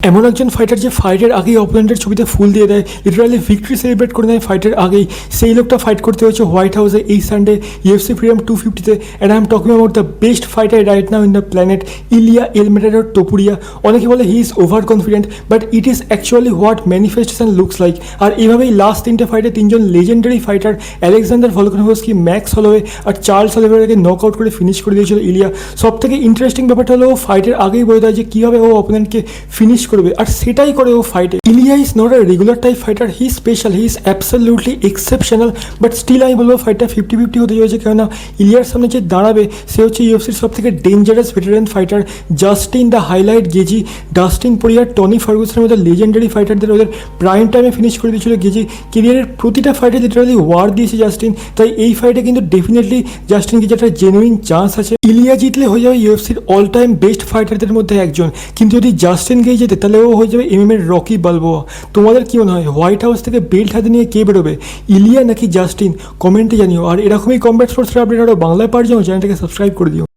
এমন একজন ফাইটার যে ফাইটের আগেই অপোনেন্টের ছবিতে ফুল দিয়ে দেয়, লিটারালি ভিক্টরি সেলিব্রেট করে নেয় ফাইটের আগেই। সেই লোকটা ফাইট করতে হয়েছে হোয়াইট হাউসে এই সানডে UFC ফ্রিডম 250-তে। And I am talking about the best fighter right now in the planet, Ilia El Matador Topuria. অনেকে বলে he is over confident, but it is actually what manifestation looks like. আর এভাবেই last তিনটে ফাইটে তিনজন legendary fighter Alexander Volkanovski, Max Holloway আর Charles অলিভারকে knock out করে ফিনিশ করে দিয়েছিল ইলিয়া। সব থেকে ইন্টারেস্টিং ব্যাপারটা হলো ও ফাইটের আগেই বলে দেয় যে কীভাবে ও অপোনেন্টকে ফিনিশ করবে, আর সেটাই করে ও ফাইটে। Ilia is not a regular type fighter, he special, he is absolutely exceptional. But still আমি বলবো ফাইটটা 50-50 হতে চলেছে, কেননা ইলিয়ার সামনে যে দাঁড়াবে সে হচ্ছে ইউএফসির সব থেকে dangerous veteran fighter Justin the Highlight Gaethje. Dustin Poirier, Tony ফার্গুসনের মতো লেজেন্ডারি ফাইটারদের ওদের প্রাইম টাইমে ফিনিশ করে দিয়েছিল গেজি। কেরিয়ারের প্রতিটা ফাইটে লিটারালি ওয়ার দিয়েছে জাস্টিন, তাই এই ফাইটে কিন্তু ডেফিনেটলি জাস্টিন গেজি একটা জেনুইন চান্স আছে। ইলিয়া জিতলে হয়ে যাবে ইউএফসির অল টাইম বেস্ট ফাইটারদের মধ্যে একজন, কিন্তু যদি জাস্টিন গেজি যেতে তাহলে ও হয়ে যাবে এর রকি বালবোয়া। তোমাদের কি মনে হয় হোয়াইট হাউস থেকে বেল্ট হাতে নিয়ে কে বেরোবে, ইলিয়া নাকি জাস্টিন? কমেন্টে জানিও। আর এরকমই কমব্যাট স্পোর্টসের আপডেট আরও বাংলায় পাওয়ার জন্য চ্যানেলটাকে সাবস্ক্রাইব করে দিও।